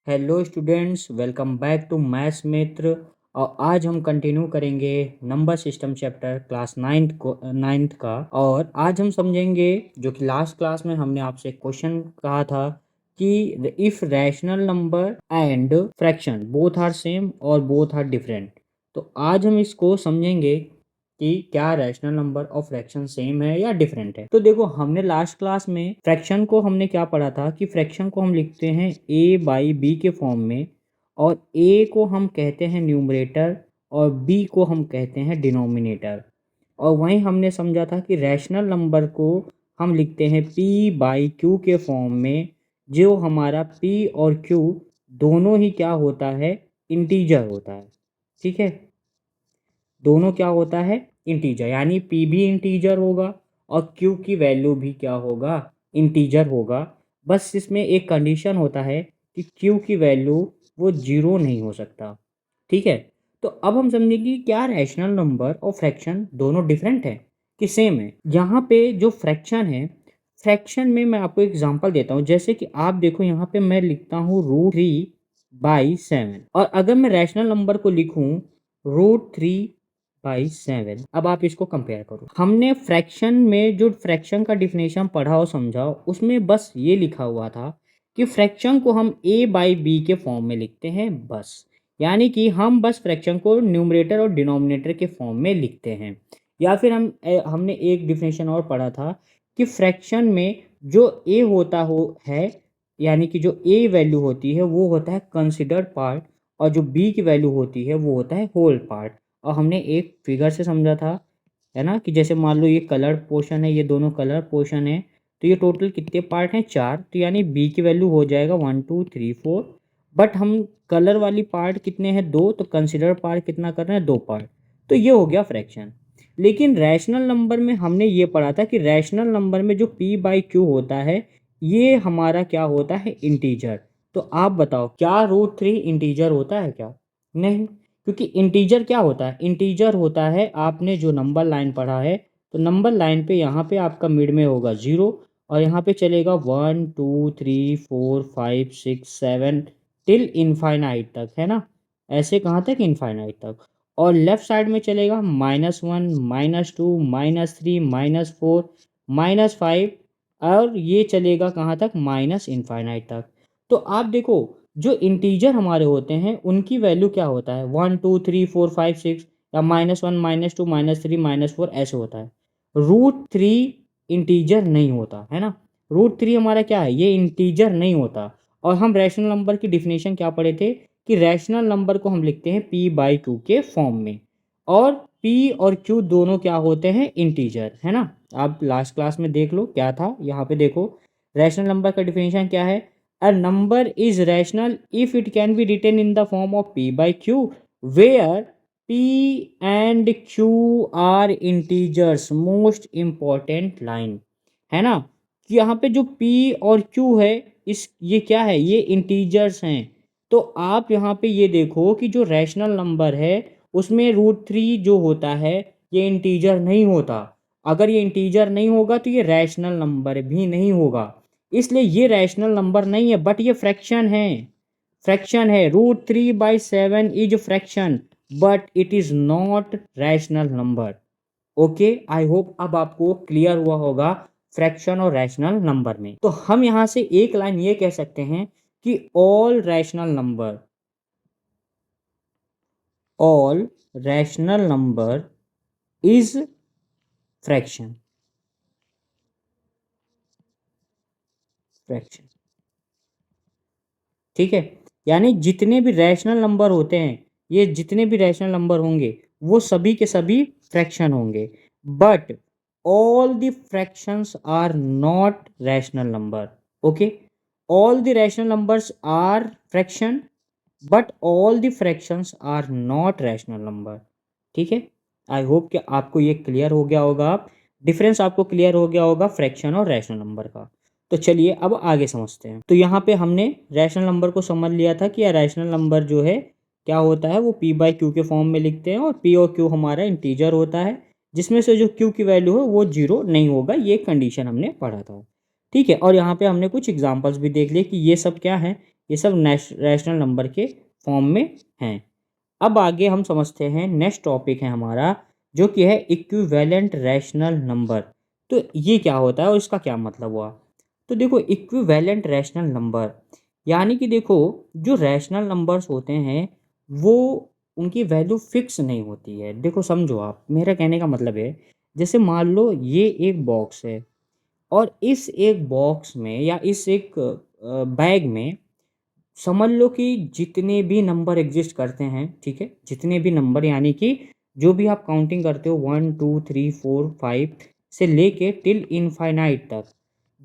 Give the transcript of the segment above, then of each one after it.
Hello students, welcome back to maths Mitra. और आज हम कंटिन्यू करेंगे number system chapter class ninth का। और आज हम समझेंगे जो कि लास्ट क्लास में हमने आपसे क्वेश्चन कहा था कि if rational number and fraction both are same और बोथ आर डिफरेंट। तो आज हम इसको समझेंगे कि क्या रैशनल नंबर और फ्रैक्शन सेम है या डिफरेंट है। तो देखो, हमने लास्ट क्लास में फ्रैक्शन को हमने क्या पढ़ा था कि फ्रैक्शन को हम लिखते हैं a बाई बी के फॉर्म में, और a को हम कहते हैं न्यूमरेटर और b को हम कहते हैं डिनोमिनेटर। और वहीं हमने समझा था कि रैशनल नंबर को हम लिखते हैं p बाई q के फॉर्म में, जो हमारा p और q दोनों ही क्या होता है, इंटीजर होता है। ठीक है, दोनों क्या होता है, इंटीजर, यानी p भी इंटीजर होगा और q की वैल्यू भी क्या होगा, इंटीजर होगा। बस इसमें एक कंडीशन होता है कि q की वैल्यू वो जीरो नहीं हो सकता। ठीक है, तो अब हम समझेंगे कि क्या रैशनल नंबर और फ्रैक्शन दोनों डिफरेंट है कि सेम है। यहाँ पे जो फ्रैक्शन है, फ्रैक्शन में मैं आपको एग्जांपल देता हूँ। जैसे कि आप देखो, यहाँ पे मैं लिखता हूँ √3/7, और अगर मैं रैशनल नंबर को लिखूँ √3/7। अब आप इसको कंपेयर करो। हमने फ्रैक्शन में जो फ्रैक्शन का डिफिनेशन पढ़ा और समझा, उसमें बस ये लिखा हुआ था कि फ्रैक्शन को हम a बाई बी के फॉर्म में लिखते हैं बस। यानी कि हम बस फ्रैक्शन को न्यूमरेटर और डिनोमिनेटर के फॉर्म में लिखते हैं। या फिर हमने एक डिफिनेशन और पढ़ा था कि फ्रैक्शन में जो a होता हो है, यानी कि जो a वैल्यू होती है वो होता है कंसिडर्ड पार्ट, और जो b की वैल्यू होती है वो होता है होल पार्ट। और हमने एक फिगर से समझा था, है ना, कि जैसे मान लो ये कलर पोर्शन है, ये दोनों कलर पोर्शन है, तो ये टोटल कितने पार्ट हैं, 4। तो यानी b की वैल्यू हो जाएगा 1 2 3 4। बट हम कलर वाली पार्ट कितने हैं, 2, तो कंसिडर पार्ट कितना कर रहे हैं, 2 पार्ट। तो ये हो गया फ्रैक्शन। लेकिन रैशनल नंबर में हमने ये पढ़ा था कि रैशनल नंबर में जो p बाई क्यू होता है, ये हमारा क्या होता है, इंटीजर। तो आप बताओ, क्या √3 इंटीजर होता है क्या? नहीं, क्योंकि इंटीजर क्या होता है, इंटीजर होता है, आपने जो नंबर लाइन पढ़ा है, तो नंबर लाइन पे यहाँ पे आपका मिड में होगा 0, और यहाँ पे चलेगा 1 2 3 4 5 6 7 टिल इनफाइनाइट तक, है ना। ऐसे कहाँ तक, इनफाइनाइट तक। और लेफ्ट साइड में चलेगा -1 -2 -3 -4 -5, और ये चलेगा कहाँ तक, माइनस इनफाइनाइट तक। तो आप देखो, जो इंटीजर हमारे होते हैं उनकी वैल्यू क्या होता है, 1 2 3 4 5 6, या -1 -2 -3 -4 ऐसे होता है। √3 इंटीजर नहीं होता, है ना। √3 हमारा क्या है, ये इंटीजर नहीं होता। और हम रैशनल नंबर की डिफिनेशन क्या पढ़े थे कि रैशनल नंबर को हम लिखते हैं p बाई क्यू के फॉर्म में, और p और q दोनों क्या होते हैं, इंटीजर, है ना। आप लास्ट क्लास में देख लो क्या था। यहाँ पे देखो, रैशनल नंबर का डिफिनेशन क्या है, a number is rational if it can be written in the form of p by q, where p and q are integers, most important line, है ना। कि यहाँ पे जो p और q है, इस ये क्या है, ये इंटीजर्स हैं। तो आप यहाँ पे ये देखो कि जो रैशनल नंबर है उसमें √3 जो होता है, ये इंटीजर नहीं होता। अगर ये इंटीजर नहीं होगा तो ये रैशनल नंबर भी नहीं होगा। इसलिए ये रैशनल नंबर नहीं है, बट ये फ्रैक्शन है। फ्रैक्शन है, √3/7 is fraction, but it is not rational number. Okay, I hope अब आपको क्लियर हुआ होगा फ्रैक्शन और रैशनल नंबर में। तो हम यहाँ से एक लाइन ये कह सकते हैं कि all rational number is fraction. Fraction, ठीक है। यानी जितने भी रैशनल नंबर होते हैं, ये जितने भी रैशनल नंबर होंगे वो सभी के सभी फ्रैक्शन होंगे। But all the fractions are not rational number. Okay, all the rational numbers are fraction, but all the fractions are not rational number. ठीक है, आई होप कि आपको ये क्लियर हो गया होगा। आप डिफरेंस आपको क्लियर हो गया होगा फ्रैक्शन और रैशनल नंबर का। तो चलिए अब आगे समझते हैं। तो यहाँ पे हमने रैशनल नंबर को समझ लिया था कि रैशनल नंबर जो है क्या होता है, वो p बाई क्यू के फॉर्म में लिखते हैं, और p और q हमारा इंटीजर होता है, जिसमें से जो q की वैल्यू है वो जीरो नहीं होगा। ये कंडीशन हमने पढ़ा था। ठीक है, और यहाँ पे हमने कुछ एग्जांपल्स भी देख लिए कि ये सब क्या है, ये सब रैशनल नंबर के फॉर्म में हैं। अब आगे हम समझते हैं, नेक्स्ट टॉपिक है हमारा जो कि है इक्विवेलेंट रैशनल नंबर। तो ये क्या होता है और इसका क्या मतलब हुआ? तो देखो, इक्विवेलेंट रैशनल नंबर यानी कि देखो, जो रैशनल नंबर्स होते हैं वो उनकी वैल्यू फिक्स नहीं होती है। देखो समझो, आप मेरा कहने का मतलब है, जैसे मान लो ये एक बॉक्स है और इस एक बॉक्स में या इस एक बैग में समझ लो कि जितने भी नंबर एग्जिस्ट करते हैं, ठीक है, जितने भी नंबर यानी कि जो भी आप काउंटिंग करते हो 1 2 3 4 5 से लेके टिल इनफाइनाइट तक,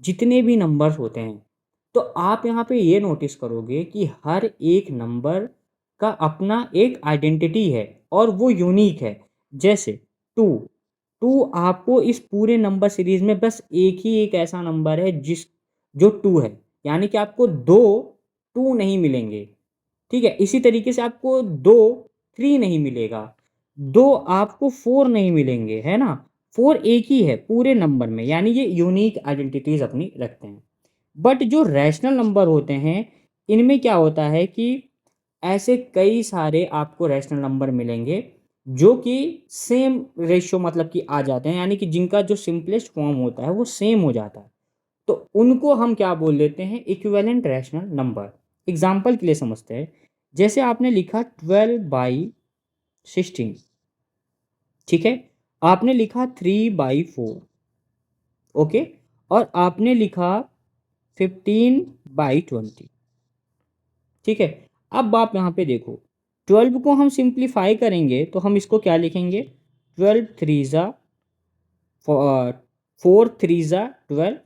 जितने भी नंबर्स होते हैं, तो आप यहाँ पे ये नोटिस करोगे कि हर एक नंबर का अपना एक आइडेंटिटी है और वो यूनिक है। जैसे टू, टू आपको इस पूरे नंबर सीरीज में बस एक ही एक ऐसा नंबर है जो टू है, यानी कि आपको दो टू नहीं मिलेंगे। ठीक है, इसी तरीके से आपको दो थ्री नहीं मिलेगा, दो आपको फोर नहीं मिलेंगे, है ना। फोर एक ही है पूरे नंबर में, यानी ये यूनिक आइडेंटिटीज अपनी रखते हैं। बट जो रैशनल नंबर होते हैं, इनमें क्या होता है कि ऐसे कई सारे आपको रैशनल नंबर मिलेंगे जो कि सेम रेशियो मतलब कि आ जाते हैं, यानी कि जिनका जो सिंपलेस्ट फॉर्म होता है वो सेम हो जाता है। तो उनको हम क्या बोल देते हैं? Equivalent rational number. एग्जाम्पल के लिए समझते हैं, जैसे आपने लिखा 12/16, ठीक है, आपने लिखा 3/4, ओके, और आपने लिखा 15/20, ठीक है। अब आप यहाँ पे देखो, 12 को हम सिंप्लीफाई करेंगे तो हम इसको क्या लिखेंगे? 12 3 ज़ा 4 3 ज़ा 12,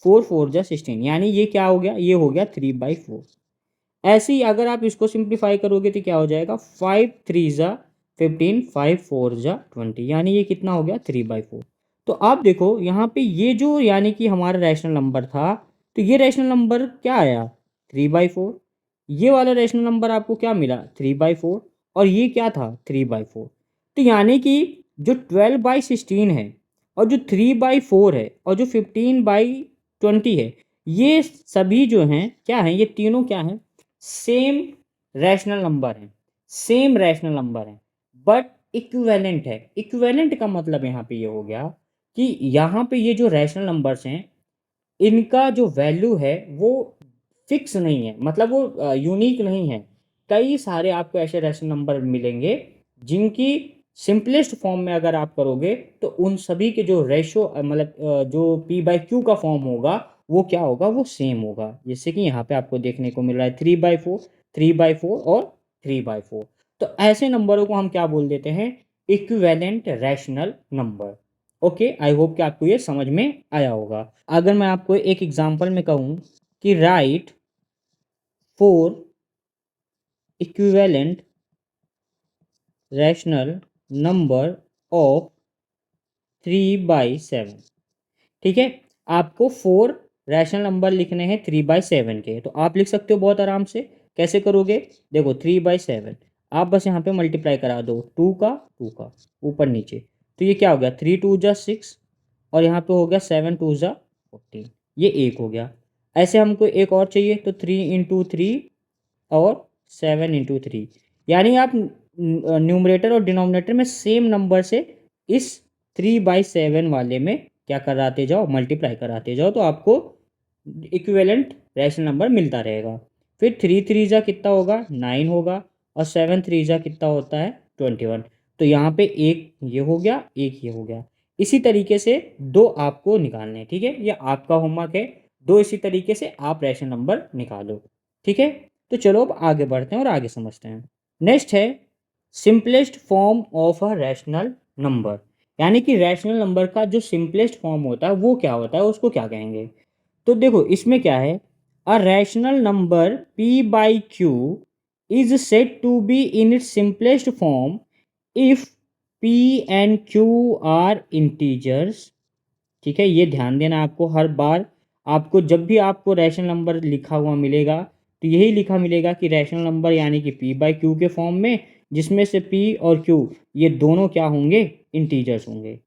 4 4 ज़ा 16, यानी ये क्या हो गया? ये हो गया 3/4। ऐसे ही अगर आप इसको सिंप्लीफाई करोगे तो क्या हो जाएगा? 5 3 ज़ा 15, 5 4 ज़ा 20, यानी ये कितना हो गया? 3/4। तो आप देखो यहाँ पे ये जो यानी कि हमारा रैशनल नंबर था, तो ये रैशनल नंबर क्या आया? 3/4। ये वाला रैशनल नंबर आपको क्या मिला? 3/4। और ये क्या था? 3/4। तो यानी कि जो 12/16 है और जो 3/4 है और जो 15/20 है, ये सभी जो हैं क्या हैं? ये तीनों क्या हैं? सेम रैशनल नंबर हैं, सेम रैशनल नंबर हैं, बट इक्विवेलेंट है। इक्विवेलेंट का मतलब यहाँ पे ये हो गया कि यहाँ पे ये जो रैशनल नंबर्स हैं, इनका जो वैल्यू है वो फिक्स नहीं है, मतलब वो यूनिक नहीं है। कई सारे आपको ऐसे रैशनल नंबर मिलेंगे जिनकी सिंपलेस्ट फॉर्म में अगर आप करोगे तो उन सभी के जो रेशो मतलब जो p/q का फॉर्म होगा वो क्या होगा? वो सेम होगा। जैसे कि यहाँ पे आपको देखने को मिल रहा है 3/4, 3/4 और 3/4। तो ऐसे नंबरों को हम क्या बोल देते हैं? Equivalent rational number. Okay, I hope कि आपको ये समझ में आया होगा। अगर मैं आपको एक एग्जांपल में कहूँ कि right 4 equivalent rational number of 3/7, ठीक है, आपको 4 रैशनल नंबर लिखने हैं 3/7 के, तो आप लिख सकते हो बहुत आराम से। कैसे करोगे? देखो 3/7, आप बस यहाँ पे मल्टीप्लाई करा दो, टू का ऊपर नीचे, तो ये क्या हो गया? 3 2 ज़ा 6 और यहाँ पे हो गया 7 2 ज़ा 14, ये एक हो गया। ऐसे हमको एक और चाहिए, तो 3 × 3 और 7 × 3, यानी आप न्यूमरेटर और डिनोमिनेटर में सेम नंबर से इस 3/7 वाले में क्या कराते जाओ? मल्टीप्लाई कराते जाओ, तो आपको इक्विवेलेंट रैशनल नंबर मिलता रहेगा। फिर 3 3 ज़ा कितना होगा? 9 होगा, और 7 3 ज़ा कितना होता है? 21। तो यहाँ पे एक ये हो गया, एक ये हो गया। इसी तरीके से दो आपको निकालने हैं, ठीक है, ये आपका होमवर्क है। दो इसी तरीके से आप रैशनल नंबर निकालो, ठीक है। तो चलो अब आगे बढ़ते हैं और आगे समझते हैं। नेक्स्ट है simplest form of a rational number, यानी कि रैशनल नंबर का जो सिंपलेस्ट फॉर्म होता है वो क्या होता है, उसको क्या कहेंगे? तो देखो इसमें क्या है, a rational number p/q is said to be in its simplest form if p and q are integers, ठीक है। ये ध्यान देना आपको, हर बार आपको जब भी आपको रैशनल नंबर लिखा हुआ मिलेगा तो यही लिखा मिलेगा कि रैशनल नंबर यानी कि p/q के फॉर्म में, जिसमें से p और q ये दोनों क्या होंगे? इंटीजर्स होंगे।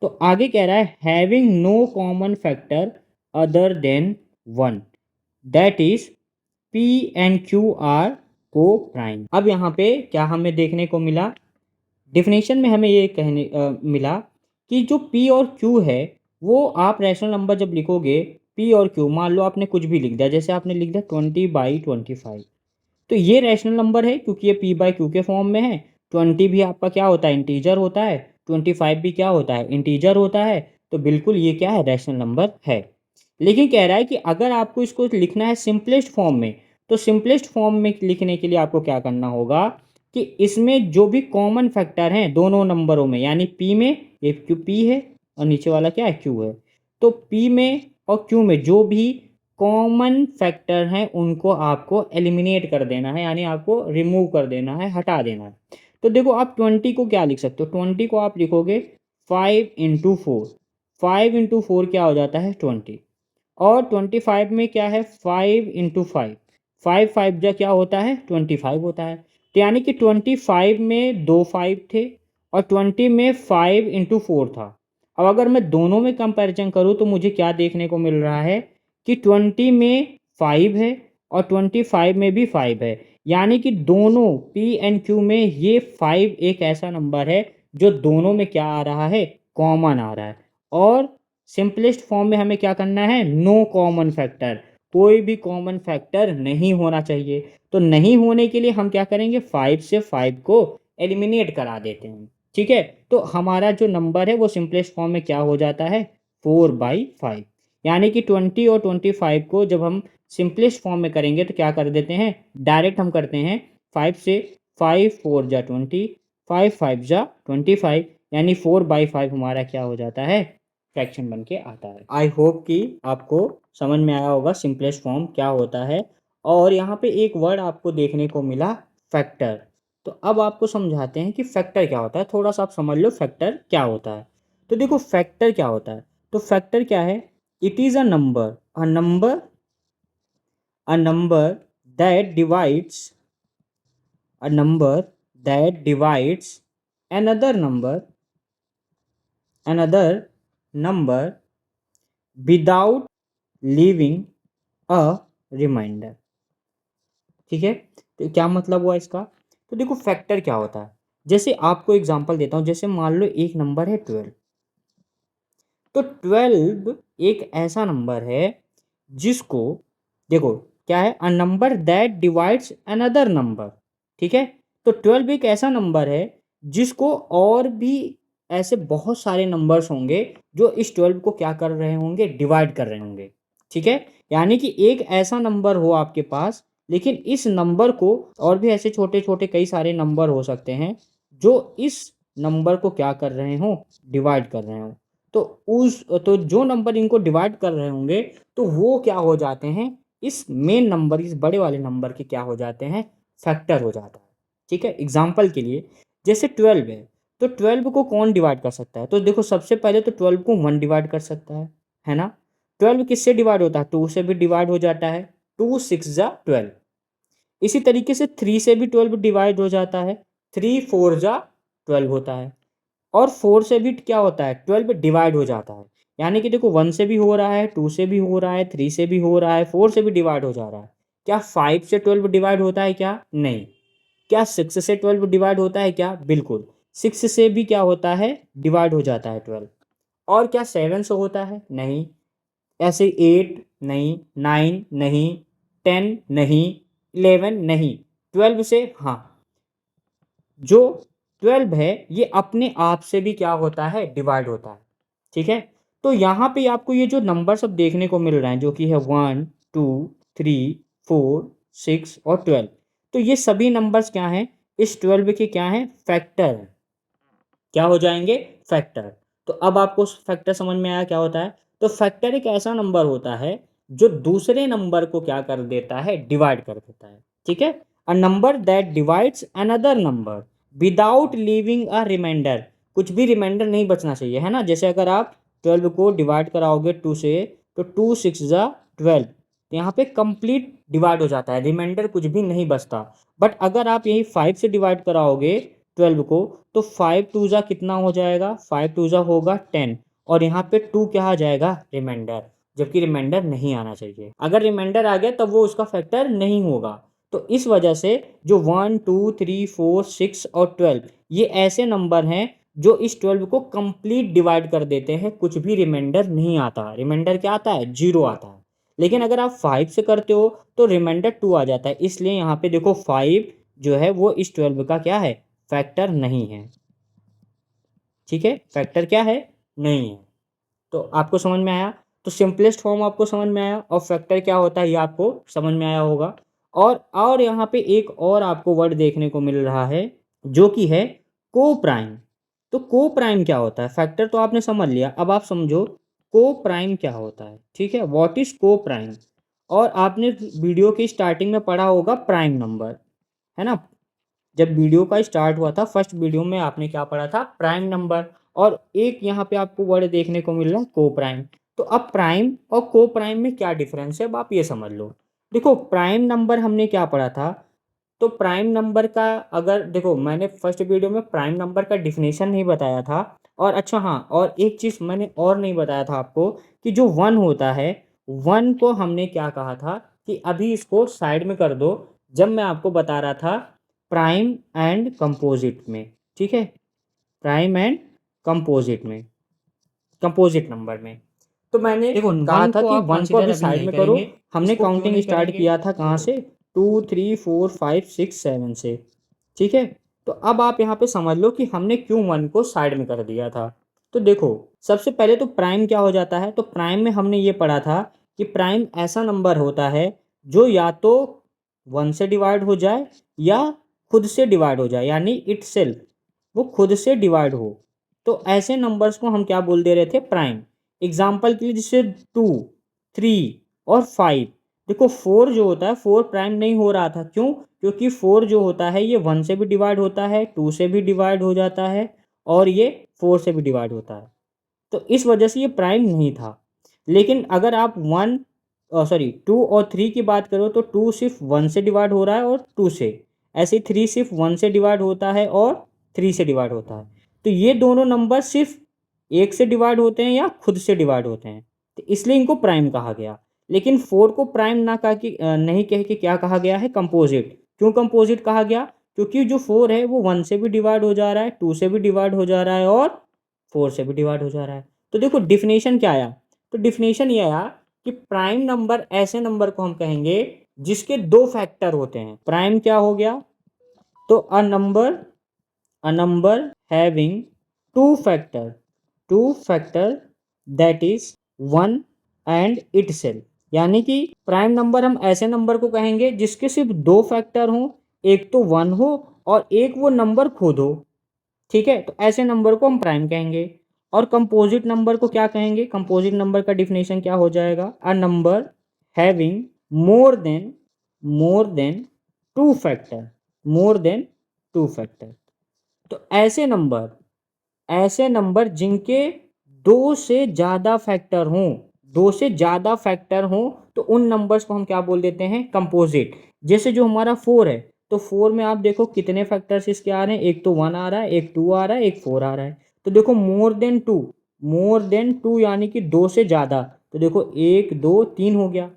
तो आगे कह रहा है having no common factor other than 1, that is P and Q are co-prime। अब यहाँ पे क्या हमें देखने को मिला, डेफिनेशन में हमें ये मिला कि जो P और Q है वो आप रैशनल नंबर जब लिखोगे, P और Q मान लो आपने कुछ भी लिख दिया, जैसे आपने लिख दिया 20/25, तो ये रैशनल नंबर है क्योंकि ये P/Q के फॉर्म में है। 20 भी आपका क्या होता है, इंटीजर होता है। 25 भी क्या होता है, इंटीजर होता है। तो बिल्कुल ये क्या है, रैशनल नंबर है। लेकिन कह रहा है कि अगर आपको इसको लिखना है सिंपलेस्ट फॉर्म में, तो सिंपलेस्ट फॉर्म में लिखने के लिए आपको क्या करना होगा कि इसमें जो भी कॉमन फैक्टर हैं दोनों नंबरों में, यानी P में, ये P है और नीचे वाला क्या है, Q है, तो P में और Q में जो भी कॉमन फैक्टर हैं उनको आपको एलिमिनेट कर देना है, यानी आपको रिमूव कर देना है, हटा देना है। तो देखो आप 20 को क्या लिख सकते हो, 20 को आप लिखोगे 5 × 4, 5 × 4 क्या हो जाता है 20, और 25 में क्या है 5 × 5, 5 जा क्या होता है 25 होता है। तो यानी कि 25 में 2 5 थे और 20 में 5 × 4 था। अब अगर मैं दोनों में कंपैरिजन करूँ तो मुझे क्या देखने को मिल रहा है कि 20 में 5 है और 25 में भी 5 है, यानी कि दोनों P एंड Q में ये 5 एक ऐसा नंबर है जो दोनों में क्या आ रहा है, कॉमन आ रहा है। और सिंपलेस्ट फॉर्म में हमें क्या करना है, नो कॉमन फैक्टर, कोई भी कॉमन फैक्टर नहीं होना चाहिए। तो नहीं होने के लिए हम क्या करेंगे, 5 से 5 को एलिमिनेट करा देते हैं। ठीक है, तो हमारा जो नंबर है वो सिंपलेस्ट फॉर्म में क्या हो जाता है, 4/5। यानी कि 20 और 25 को जब हम सिंपलेस्ट फॉर्म में करेंगे तो क्या कर देते हैं, डायरेक्ट हम करते हैं 5 से, 5 4 जा 20, 5 5 जा 25, यानी 4/5 हमारा क्या हो जाता है, फ्रैक्शन बन के आता है। आई होप कि आपको समझ में आया होगा सिंपलेस्ट फॉर्म क्या होता है। और यहाँ पे एक वर्ड आपको देखने को मिला, फैक्टर। तो अब आपको समझाते हैं कि फैक्टर क्या होता है, थोड़ा सा आप समझ लो फैक्टर क्या होता है। तो देखो फैक्टर क्या होता है, तो फैक्टर क्या है, it is a number that divides a number that divides another number without leaving a remainder। ठीक है, तो क्या मतलब हुआ इसका, तो देखो फैक्टर क्या होता है, जैसे आपको एग्जांपल देता हूँ, जैसे मान लो एक नंबर है 12, तो 12 एक ऐसा नंबर है जिसको, देखो क्या है, a number that divides another number. ठीक है, तो 12 एक ऐसा नंबर है जिसको और भी ऐसे बहुत सारे नंबर्स होंगे जो इस 12 को क्या कर रहे होंगे, डिवाइड कर रहे होंगे। ठीक है, यानी कि एक ऐसा नंबर हो आपके पास, लेकिन इस नंबर को और भी ऐसे छोटे छोटे कई सारे नंबर हो सकते हैं जो इस नंबर को क्या कर रहे हों, डिवाइड कर रहे हों। तो जो नंबर इनको डिवाइड कर रहे होंगे तो वो क्या हो जाते हैं, इस मेन नंबर, इस बड़े वाले नंबर के क्या हो जाते हैं, फैक्टर हो जाता है। ठीक है, एग्जाम्पल के लिए जैसे 12 है, तो 12 को कौन डिवाइड कर सकता है, तो देखो सबसे पहले तो 12 को 1 डिवाइड कर सकता है ना। 12 किससे डिवाइड होता है, 2 से भी डिवाइड हो जाता है, 2 6 जा 12। इसी तरीके से 3 से भी 12 डिवाइड हो जाता है, 3 4 जा 12 होता है। और 4 से भी क्या होता है, 12 डिवाइड हो जाता है। यानी कि देखो 1 से भी हो रहा है, 2 से भी हो रहा है, 3 से भी हो रहा है, 4 से भी डिवाइड हो जा रहा है। क्या 5 से 12 डिवाइड होता है क्या, नहीं। क्या 6 से 12 डिवाइड होता है क्या, बिल्कुल। 6 से भी क्या होता है, डिवाइड हो जाता है 12। और क्या 7 से होता है, नहीं। ऐसे 8 नहीं, 9 नहीं, 10 नहीं, 11 नहीं, 12 से हाँ, जो 12 है ये अपने आप से भी क्या होता है, डिवाइड होता है। ठीक है, तो यहाँ पे आपको ये जो नंबर सब देखने को मिल रहे हैं जो कि है 1 2 3 4 6 और 12, तो ये सभी नंबर्स क्या हैं, इस 12 के क्या हैं, फैक्टर हैं। क्या हो जाएंगे, फैक्टर। तो अब आपको फैक्टर समझ में आया क्या होता है। तो फैक्टर एक ऐसा नंबर होता है जो दूसरे नंबर को क्या कर देता है, डिवाइड कर देता है। ठीक है, a number that divides another number without leaving a remainder, कुछ भी रिमाइंडर नहीं बचना चाहिए, है ना। जैसे अगर आप 12 को डिवाइड कराओगे 2 से, तो 2 6 जा 12, तो यहाँ पे कंप्लीट डिवाइड हो जाता है, रिमाइंडर कुछ भी नहीं बचता। बट अगर आप यही 5 से डिवाइड कराओगे 12 को, तो 5 2 जा कितना हो जाएगा, 5 2 जा होगा 10, और यहाँ पे 2 क्या आ जाएगा, रिमाइंडर। जबकि रिमाइंडर नहीं आना चाहिए। अगर रिमाइंडर आ गया तब वो उसका फैक्टर नहीं होगा। तो इस वजह से जो 1 2 3 4 6 और 12 ये ऐसे नंबर हैं जो इस 12 को कंप्लीट डिवाइड कर देते हैं, कुछ भी रिमाइंडर नहीं आता। रिमाइंडर क्या आता है? 0 आता है। लेकिन अगर आप 5 से करते हो तो रिमाइंडर 2 आ जाता है। इसलिए यहाँ पे देखो 5 जो है वो इस 12 का क्या है? फैक्टर नहीं है। ठीक है, फैक्टर क्या है? नहीं है। तो आपको समझ में आया? तो सिंपलेस्ट फॉर्म आपको समझ में आया और फैक्टर क्या होता है ये आपको समझ में आया होगा। और यहाँ पे एक और आपको वर्ड देखने को मिल रहा है जो कि है को प्राइम। तो को प्राइम क्या होता है? फैक्टर तो आपने समझ लिया, अब आप समझो को प्राइम क्या होता है। ठीक है, व्हाट इज को प्राइम। और आपने वीडियो की स्टार्टिंग में पढ़ा होगा प्राइम नंबर, है ना? जब वीडियो का स्टार्ट हुआ था फर्स्ट वीडियो में आपने क्या पढ़ा था? Prime number. और एक यहाँ पे आपको वर्ड देखने को मिल रहा है को प्राइम। तो अब प्राइम और को प्राइम में क्या डिफरेंस है अब आप ये समझ लो। देखो प्राइम नंबर हमने क्या पढ़ा था? तो प्राइम नंबर का, अगर देखो मैंने फर्स्ट वीडियो में प्राइम नंबर का डिफिनेशन नहीं बताया था। और अच्छा हाँ, और एक चीज़ मैंने और नहीं बताया था आपको कि जो वन होता है, वन को हमने क्या कहा था कि अभी इसको साइड में कर दो, जब मैं आपको बता रहा था प्राइम एंड कंपोजिट में। ठीक है, प्राइम एंड कंपोजिट में, कंपोजिट नंबर में। तो मैंने देखो कहा वन था को कि आप वन को कंसिडर अभी अभी साइड नहीं में करो। करेंगे। हमने इसको क्यों काउंटिंग नहीं स्टार्ट करेंगे? किया था कहाँ से? 2 3 4 5 6 7 से। ठीक है, तो अब आप यहाँ पे समझ लो कि हमने क्यों वन को साइड में कर दिया था। तो देखो सबसे पहले तो प्राइम क्या हो जाता है? तो प्राइम में हमने ये पढ़ा था कि प्राइम ऐसा नंबर होता है जो या तो वन से डिवाइड हो जाए या खुद से डिवाइड हो जाए, यानी इट सेल्फ, वो खुद से डिवाइड हो। तो ऐसे नंबर्स को हम क्या बोल दे रहे थे? प्राइम। एग्जाम्पल के लिए जैसे 2 3 और 5। देखो 4 जो होता है 4 प्राइम नहीं हो रहा था, क्यों? क्योंकि 4 जो होता है ये 1 से भी डिवाइड होता है, 2 से भी डिवाइड हो जाता है और ये 4 से भी डिवाइड होता है। तो इस वजह से ये प्राइम नहीं था। लेकिन अगर आप 2 और 3 की बात करो तो 2 सिर्फ 1 से डिवाइड हो रहा है और 2 से, ऐसे 3 सिर्फ 1 से डिवाइड होता है और 3 से डिवाइड होता है। तो ये दोनों नंबर सिर्फ एक से डिवाइड होते हैं या खुद से डिवाइड होते हैं, तो इसलिए इनको प्राइम कहा गया। लेकिन 4 को प्राइम ना कहा कि नहीं कह के क्या कहा गया है? कंपोजिट। क्यों कंपोजिट कहा गया? क्योंकि जो 4 है वो 1 से भी डिवाइड हो जा रहा है, 2 से भी डिवाइड हो जा रहा है और 4 से भी डिवाइड हो जा रहा है। तो देखो डिफिनेशन क्या आया? तो डिफिनेशन ये आया कि प्राइम नंबर ऐसे नंबर को हम कहेंगे जिसके दो फैक्टर होते हैं। प्राइम क्या हो गया? तो a number having two factor that is one and itself. यानी कि प्राइम नंबर हम ऐसे नंबर को कहेंगे जिसके सिर्फ दो फैक्टर हों, एक तो वन हो और एक वो नंबर खुद हो। ठीक है, तो ऐसे नंबर को हम प्राइम कहेंगे। और कंपोजिट नंबर को क्या कहेंगे? कंपोजिट नंबर का डिफिनेशन क्या हो जाएगा? A number having more than more than two factor, more than two factor. तो ऐसे नंबर जिनके दो से ज़्यादा फैक्टर हों, दो से ज़्यादा फैक्टर हों, तो उन नंबर्स को हम क्या बोल देते हैं? कंपोजिट। जैसे जो हमारा 4 है, तो 4 में आप देखो कितने फैक्टर्स इसके आ रहे हैं? एक तो 1 आ रहा है, एक 2 आ रहा है, एक 4 आ रहा है। तो देखो मोर देन टू यानी कि दो से ज़्यादा। तो देखो 1 2 3 हो गया,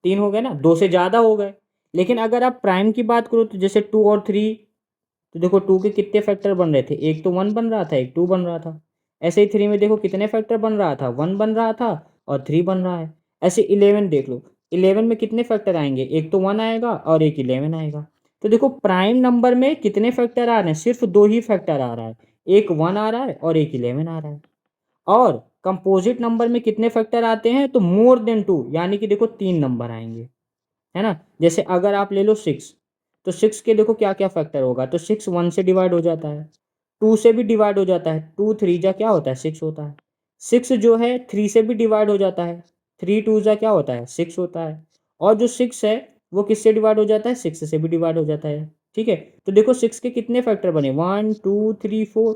3 हो गए ना, दो से ज़्यादा हो गए। लेकिन अगर आप प्राइम की बात करो तो जैसे 2 और 3, तो देखो 2 के कितने फैक्टर बन रहे थे? एक तो 1 बन रहा था, एक 2 बन रहा था। ऐसे ही 3 में देखो कितने फैक्टर बन रहा था? 1 बन रहा था और 3 बन रहा है। ऐसे 11 देख लो, 11 में कितने फैक्टर आएंगे? एक तो 1 आएगा और एक 11 आएगा। तो देखो प्राइम नंबर में कितने फैक्टर आ रहे हैं? सिर्फ दो ही फैक्टर आ रहा है, एक 1 आ रहा है और एक 11 आ रहा है। और कंपोजिट नंबर में कितने फैक्टर आते हैं? तो मोर देन टू, यानी कि देखो 3 नंबर आएंगे, है ना? जैसे अगर आप ले लो 6, तो 6 के देखो क्या क्या फैक्टर होगा? तो 6 1 से डिवाइड हो जाता है, 2 से भी डिवाइड हो जाता है, 2 3 जा क्या होता है? 6 होता है। 6 जो है 3 से भी डिवाइड हो जाता है, 3 2 जा क्या होता है? 6 होता है। और जो 6 है वो किससे डिवाइड हो जाता है? 6 से भी डिवाइड हो जाता है। ठीक है, तो देखो 6 के कितने फैक्टर बने? 1 2 3 4,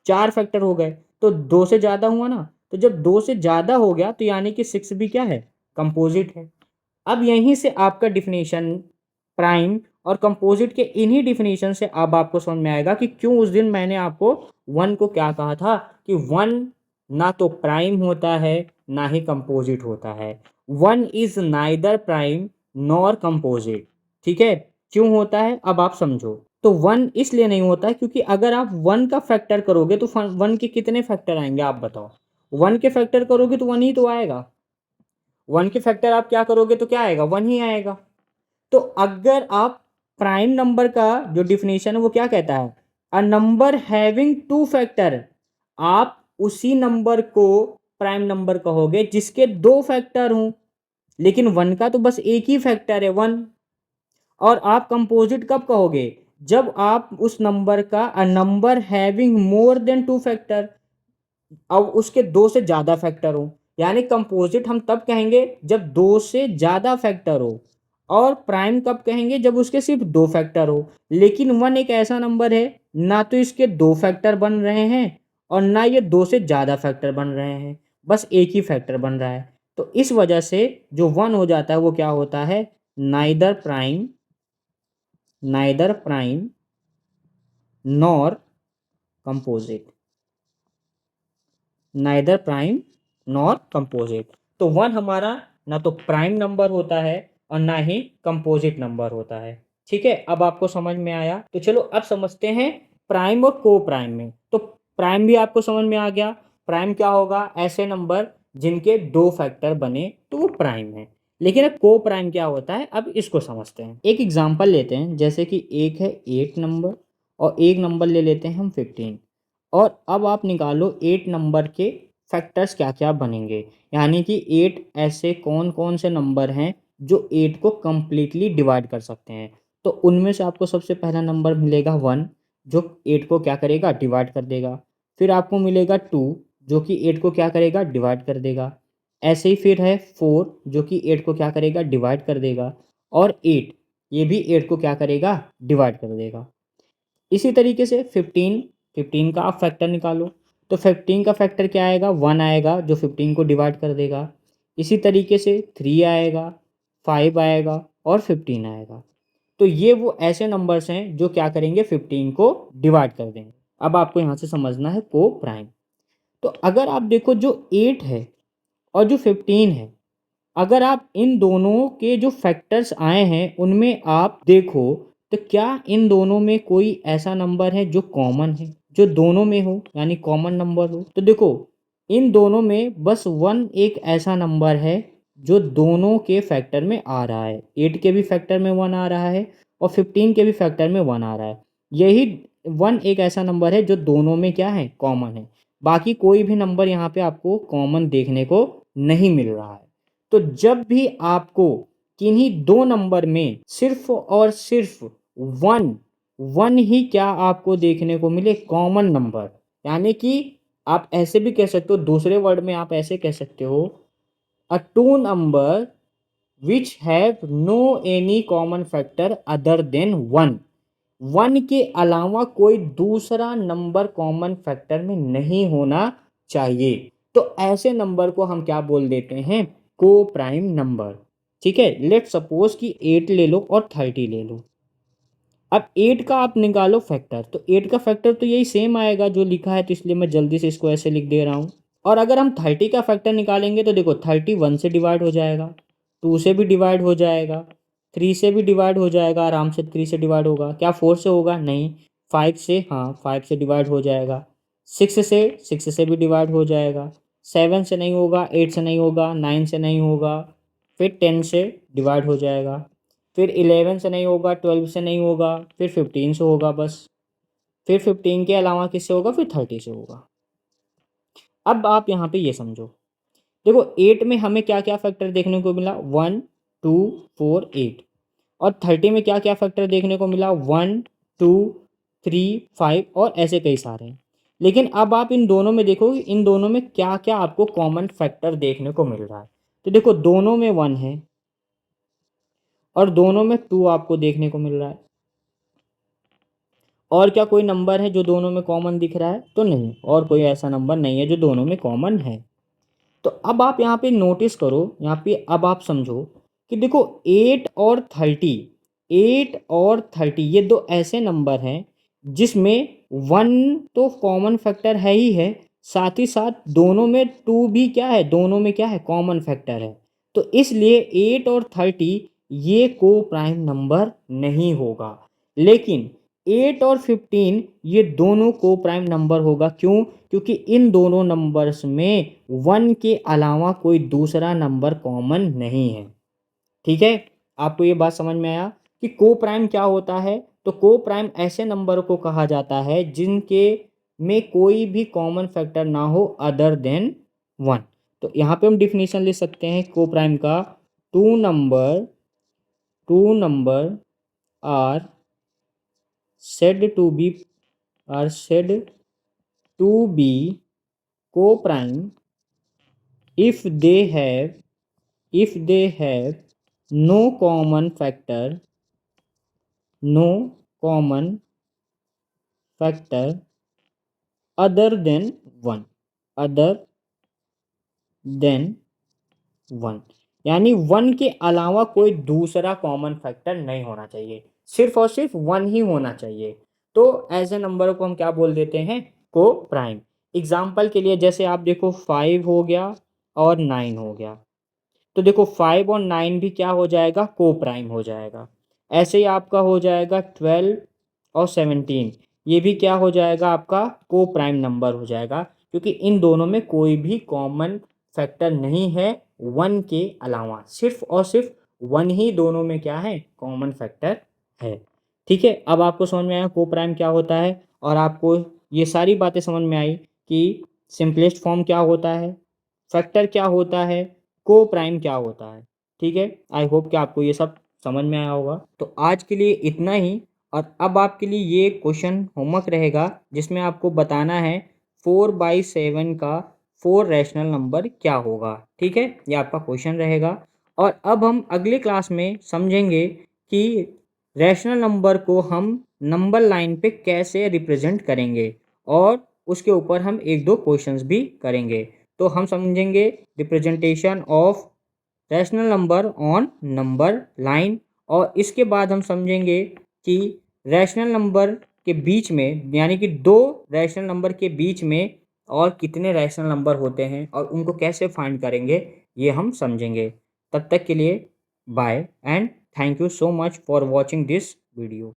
4 फैक्टर हो गए। तो 2 से ज़्यादा हुआ ना, तो जब 2 से ज़्यादा हो गया तो यानी कि 6 भी क्या है? कंपोजिट है। अब यहीं से आपका डिफिनेशन प्राइम और कंपोजिट के इन्हीं डिफिनेशन से अब आपको समझ में आएगा कि क्यों उस दिन मैंने आपको वन को क्या कहा था कि वन ना तो प्राइम होता है ना ही कंपोजिट होता है। 1 is neither prime nor composite. ठीक है, क्यों होता है अब आप समझो। तो 1 इसलिए नहीं होता है क्योंकि अगर आप 1 का फैक्टर करोगे तो 1 के कितने फैक्टर आएंगे आप बताओ। 1 के फैक्टर करोगे तो 1 ही तो आएगा। 1 के फैक्टर आप क्या करोगे तो क्या आएगा, 1 ही आएगा। तो अगर आप प्राइम नंबर का जो डिफिनेशन है वो क्या कहता है, a number having two factor, आप उसी नंबर को प्राइम नंबर कहोगे जिसके दो फैक्टर हों। लेकिन 1 का तो बस एक ही फैक्टर है 1। और आप कंपोजिट कब कहोगे, जब आप उस नंबर का a number having more than two factor, अब उसके दो से ज्यादा फैक्टर हो। यानी कंपोजिट हम तब कहेंगे जब दो से ज्यादा फैक्टर हो, और प्राइम कब कहेंगे जब उसके सिर्फ दो फैक्टर हो। लेकिन 1 एक ऐसा नंबर है ना तो इसके दो फैक्टर बन रहे हैं और ना ये दो से ज्यादा फैक्टर बन रहे हैं, बस एक ही फैक्टर बन रहा है। तो इस वजह से जो 1 हो जाता है वो क्या होता है, neither prime, neither prime nor composite, neither prime nor composite. तो 1 हमारा ना तो प्राइम नंबर होता है और ना ही कंपोजिट नंबर होता है। ठीक है, अब आपको समझ में आया। तो चलो अब समझते हैं प्राइम और को प्राइम में। तो प्राइम भी आपको समझ में आ गया। प्राइम क्या होगा, ऐसे नंबर जिनके दो फैक्टर बने तो वो प्राइम है। लेकिन अब को प्राइम क्या होता है, अब इसको समझते हैं। एक एग्जांपल लेते हैं, जैसे कि एक है 8 नंबर और एक नंबर ले लेते हैं हम 15। और अब आप निकालो 8 नंबर के फैक्टर्स क्या क्या बनेंगे। यानी कि 8 ऐसे कौन कौन से नंबर हैं जो 8 को कंप्लीटली डिवाइड कर सकते हैं। तो उनमें से आपको सबसे पहला नंबर मिलेगा 1, जो 8 को क्या करेगा, डिवाइड कर देगा। फिर आपको मिलेगा 2, जो कि 8 को क्या करेगा, डिवाइड कर देगा। ऐसे ही फिर है 4, जो कि 8 को क्या करेगा, डिवाइड कर देगा। और 8, ये भी 8 को क्या करेगा, डिवाइड कर देगा। इसी तरीके से 15, 15 का आप फैक्टर निकालो। तो 15 का फैक्टर क्या आएगा, 1 आएगा जो 15 को डिवाइड कर देगा। इसी तरीके से 3 आएगा, 5 आएगा और 15 आएगा। तो ये वो ऐसे नंबर्स हैं जो क्या करेंगे, 15 को डिवाइड कर देंगे। अब आपको यहाँ से समझना है को प्राइम। तो अगर आप देखो जो 8 है और जो 15 है, अगर आप इन दोनों के जो फैक्टर्स आए हैं उनमें आप देखो, तो क्या इन दोनों में कोई ऐसा नंबर है जो कॉमन है, जो दोनों में हो, यानी कॉमन नंबर हो। तो देखो इन दोनों में बस 1 एक ऐसा नंबर है जो दोनों के फैक्टर में आ रहा है। 8 के भी फैक्टर में 1 आ रहा है और 15 के भी फैक्टर में 1 आ रहा है। यही 1 एक ऐसा नंबर है जो दोनों में क्या है, कॉमन है। बाकी कोई भी नंबर यहाँ पे आपको कॉमन देखने को नहीं मिल रहा है। तो जब भी आपको किन्हीं दो नंबर में सिर्फ और सिर्फ वन वन ही क्या आपको देखने को मिले, कॉमन नंबर, यानी कि आप ऐसे भी कह सकते हो, दूसरे वर्ड में आप ऐसे कह सकते हो, a two number which have no any common factor other than 1। 1 के अलावा कोई दूसरा नंबर कॉमन फैक्टर में नहीं होना चाहिए। तो ऐसे नंबर को हम क्या बोल देते हैं, को प्राइम नंबर। ठीक है, लेट सपोज कि 8 ले लो और 30 ले लो। अब 8 का आप निकालो फैक्टर, तो 8 का फैक्टर तो यही सेम आएगा जो लिखा है, तो इसलिए मैं जल्दी से इसको ऐसे लिख दे रहा हूँ। और अगर हम 30 का फैक्टर निकालेंगे तो देखो 30 1 से डिवाइड हो जाएगा, 2 से भी डिवाइड हो जाएगा, 3 से भी डिवाइड हो जाएगा, आराम से 3 से डिवाइड होगा। क्या 4 से होगा, नहीं। 5 से, हाँ 5 से डिवाइड हो जाएगा। 6 से भी डिवाइड हो जाएगा। 7 से नहीं होगा, 8 से नहीं होगा, 9 से नहीं होगा, फिर 10 से डिवाइड हो जाएगा। फिर 11 से नहीं होगा, 12 से नहीं होगा, फिर 15 से होगा बस। फिर 15 के अलावा किससे होगा, फिर 30 से होगा। अब आप यहाँ पे ये समझो, देखो 8 में हमें क्या क्या फैक्टर देखने को मिला, 1 2 4 8। और 30 में क्या क्या फैक्टर देखने को मिला, 1 2 3 5 और ऐसे कई सारे हैं। लेकिन अब आप इन दोनों में देखो, इन दोनों में क्या क्या आपको कॉमन फैक्टर देखने को मिल रहा है। तो देखो दोनों में 1 है और दोनों में 2 आपको देखने को मिल रहा है। और क्या कोई नंबर है जो दोनों में कॉमन दिख रहा है, तो नहीं, और कोई ऐसा नंबर नहीं है जो दोनों में कॉमन है। तो अब आप यहाँ पे नोटिस करो, यहाँ पे अब आप समझो कि देखो 8 और 30 ये दो ऐसे नंबर हैं जिसमें 1 तो कॉमन फैक्टर है ही है, साथ ही साथ दोनों में 2 भी क्या है, दोनों में क्या है, कॉमन फैक्टर है। तो इसलिए 8 और 30 ये को प्राइम नंबर नहीं होगा। लेकिन 8 और 15 ये दोनों को प्राइम नंबर होगा। क्यों? क्योंकि इन दोनों नंबर्स में 1 के अलावा कोई दूसरा नंबर कॉमन नहीं है। ठीक है, आपको ये बात समझ में आया कि को प्राइम क्या होता है? तो को प्राइम ऐसे नंबर को कहा जाता है जिनके में कोई भी कॉमन फैक्टर ना हो अदर देन 1। तो यहाँ पे हम डिफिनीशन ले सकते हैं को प्राइम का, two number are said to be are said to be co-prime if they have no common factor other than 1, other than 1, यानी 1 के अलावा कोई दूसरा कॉमन फैक्टर नहीं होना चाहिए, सिर्फ और सिर्फ 1 ही होना चाहिए। तो ऐसे नंबर को हम क्या बोल देते हैं, को प्राइम। एग्जाम्पल के लिए जैसे आप देखो 5 हो गया और 9 हो गया, तो देखो 5 और 9 भी क्या हो जाएगा, को प्राइम हो जाएगा। ऐसे ही आपका हो जाएगा 12 और 17, ये भी क्या हो जाएगा, आपका को प्राइम नंबर हो जाएगा, क्योंकि इन दोनों में कोई भी कॉमन फैक्टर नहीं है 1 के अलावा, सिर्फ और सिर्फ 1 ही दोनों में क्या है, कॉमन फैक्टर है। ठीक है, अब आपको समझ में आया को प्राइम क्या होता है, और आपको ये सारी बातें समझ में आई कि सिंपलेस्ट फॉर्म क्या होता है, फैक्टर क्या होता है, को प्राइम क्या होता है। ठीक है, आई होप कि आपको ये सब समझ में आया होगा। तो आज के लिए इतना ही, और अब आपके लिए ये क्वेश्चन होमवर्क रहेगा जिसमें आपको बताना है 4/7 का 4 रैशनल नंबर क्या होगा। ठीक है, ये आपका क्वेश्चन रहेगा। और अब हम अगले क्लास में समझेंगे कि रैशनल नंबर को हम नंबर लाइन पे कैसे रिप्रेजेंट करेंगे, और उसके ऊपर हम एक दो क्वेश्चंस भी करेंगे। तो हम समझेंगे representation of rational number on number line, और इसके बाद हम समझेंगे कि रैशनल नंबर के बीच में, यानी कि दो रैशनल नंबर के बीच में और कितने रैशनल नंबर होते हैं और उनको कैसे फाइंड करेंगे, ये हम समझेंगे। तब तक के लिए bye and thank you so much for watching this video.